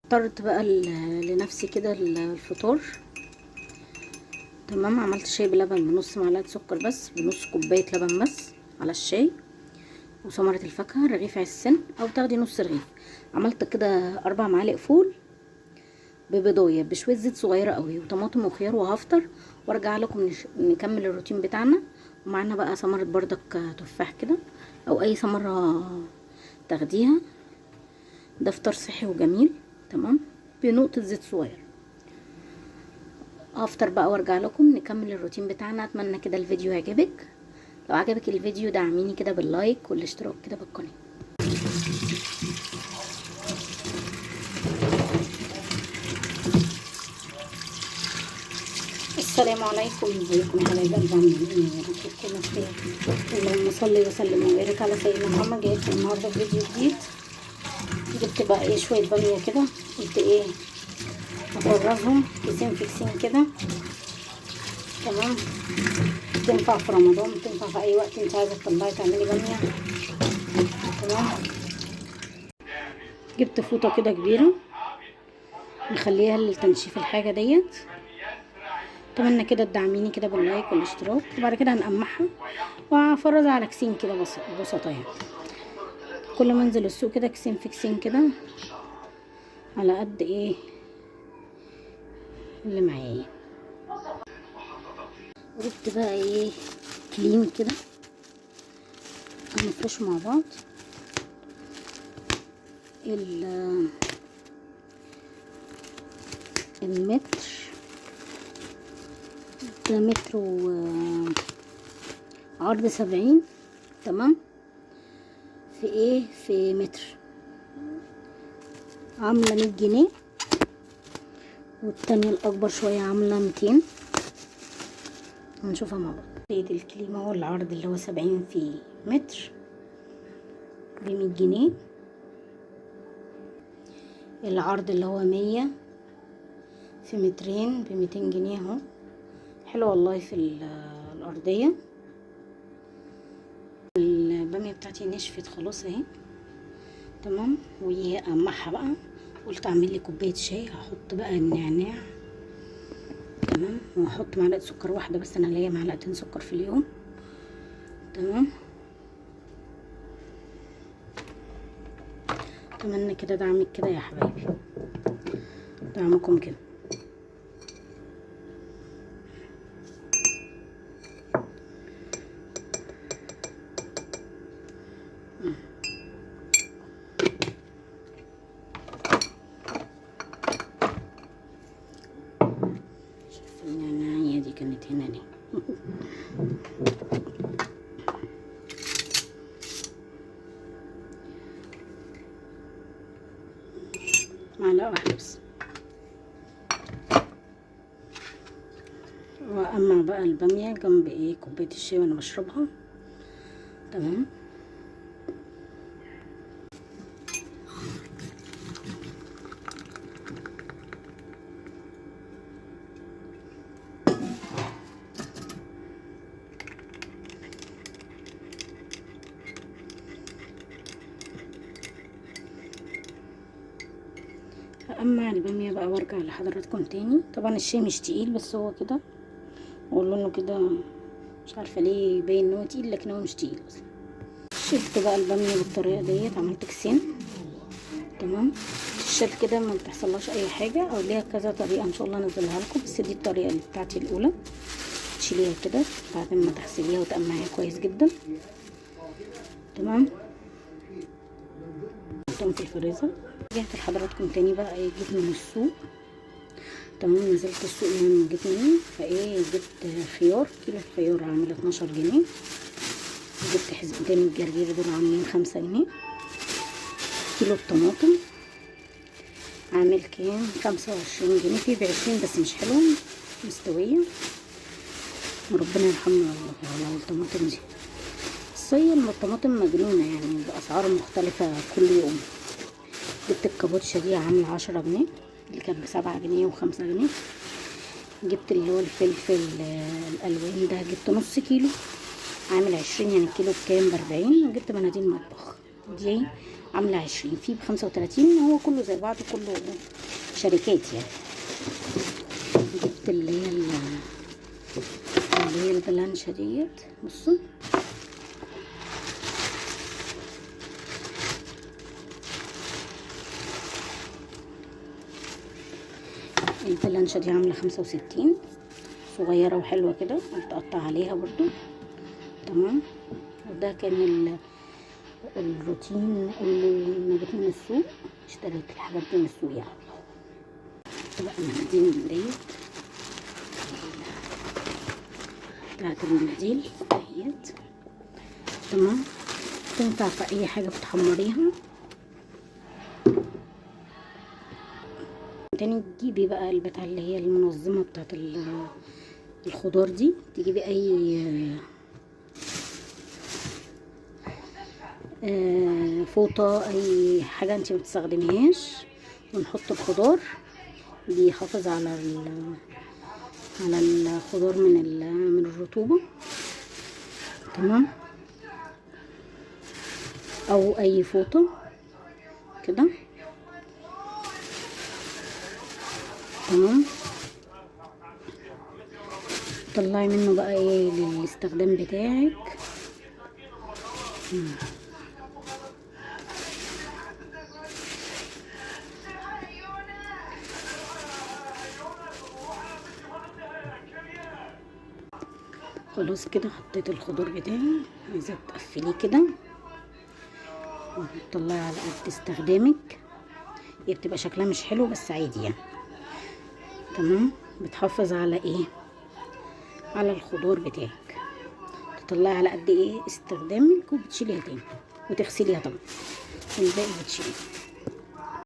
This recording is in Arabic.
اخترت بقى لنفسي كده الفطار. تمام، عملت شاي بلبن بنص معلقه سكر بس، بنص كوبايه لبن بس على الشاي، وثمره الفاكهه، رغيف عسل او تاخدي نص رغيف. عملت كده 4 معالق فول ببيضايه بشويه زيت صغيره قوي وطماطم وخيار، وهفطر وارجع لكم نكمل الروتين بتاعنا. ومعانا بقى ثمره بردك تفاح كده او اي ثمره تاخديها، ده فطار صحي وجميل. تمام، بنقطه زيت صغير. هفطر بقى وارجع لكم نكمل الروتين بتاعنا. اتمنى كده الفيديو يعجبك. لو عجبك الفيديو دعميني كده باللايك والاشتراك كده بالقناه. السلام عليكم، ازيكم يا حبايب قلبي، عاملين ايه؟ يا رب تكونوا بخير. اللهم صل وسلم وبارك على سيدنا محمد. جايلكم النهارده فيديو جديد. جبت بقى ايه شويه باميه كده، قلت ايه افرزهم كيسين في كيسين كده. تمام، تنفع في رمضان، تنفع في اي وقت انت عايزه تطلعي تعملي باميه. تمام، جبت فوطه كده كبيره نخليها لتنشيف الحاجه ديت. اتمنى كده تدعميني كده باللايك والاشتراك. وبعد كده هنقمعها وهفرزها على كيسين كده بسيطه يعني. كل ما انزل السوق كده كيسين في كيسين كده على قد ايه اللي معايا. جبت بقى ايه كليم كده هنفرشه مع بعض. المتر ده متر وعرض 70. تمام، في ايه في متر عامله 100 جنيه، والتانية الاكبر شويه عامله 200. هنشوفها مع بعض. الكليم اهو العرض اللي هو 70 في متر ب100 جنيه، العرض اللي هو 100 في مترين ب200 جنيه اهو. حلو والله في الارضيه. الباميه بتاعتي نشفت خلاص اهي. تمام، وهي اقمعها بقى. قلت اعمل لي كوبايه شاي، هحط بقى النعناع. تمام، وهحط معلقه سكر واحده بس، انا ليا معلقتين سكر في اليوم. تمام، اتمنى كده دعمك كده يا حبايبي، دعمكم كده. شوف النعناعية دي كانت هنا ليه. معلقة واحدة بس. واقمع بقى البامية جنب ايه كوباية الشاي وانا بشربها. تمام، هقمع البامية بقى وارجع لحضراتكم تاني. طبعا الشاي مش تقيل بس هو كده، ولونه كده مش عارفة ليه باين ان هو تقيل، لكن هو مش تقيل اصلا. شلت بقى البامية بالطريقة ديت، عملت كيسين. تمام، تشال كده ما بتحصلهاش اي حاجة، او ليها كذا طريقة ان شاء الله انزلها لكم، بس دي الطريقة اللي بتاعتي الاولى. تشيليها كده بعد ما تغسليها وتقمعيها كويس جدا. تمام، حطهم في الفريزر. رجعت لحضراتكم تاني بقى ايه، جيت من السوق. تمام، نزلت السوق من لما جيت منه، فايه جبت خيار. كيلو الخيار عامل 12 جنيه. جبت حزمتين الجرجير دول عاملين 5 جنيه. كيلو الطماطم عامل كام 25 جنيه، في ب20 بس مش حلوه مستويه. وربنا يرحمنا والله على الطماطم دي. الصيل الطماطم مجنونه يعني، باسعار مختلفه كل يوم. جبت الكابوتشا دي عامله 10 جنيه، اللي كانت ب7 جنيه و5 جنيه. جبت اللي هو الفلفل الالوان ده، جبت نص كيلو عامل 20، يعني الكيلو بكام ب40. وجبت مناديل مطبخ دي عاملة 20، في ب35. هو كله زي بعض، كله شركات يعني. جبت اللي هي البلانشة ديت. بصوا البلانشة دي عاملة 65، صغيرة وحلوة كده، بتقطع عليها برضو. تمام. وده كان الروتين اللي جبت من السوق، اشتريت الحاجات دي من السوق يعني. بقى المناديل من ديت بتاعت المناديل ديت. تمام. تنفع في اي حاجة بتحمريها. تاني تجيبي بقى البتاع اللي هي المنظمة بتاعت الخضار دي، تجيبي اي فوطة، اي حاجة انت ما بتستخدميهاش، ونحط الخضار. بيحافظ على الخضار من الرطوبة. تمام. او اي فوطة كده. تمام. طلعي منه بقى ايه للاستخدام بتاعك. خلاص كده حطيت الخضار بتاعي. عايزه تقفليه كده وتطلعي على قد استخدامك. هي بتبقى شكلها مش حلو بس عادي يعني. تمام. بتحافظ على ايه، على الخضار بتاعك. تطلعي على قد ايه استخدامك، وبتشيليها تاني وتغسليها طبعا، والباقي بتشيليه.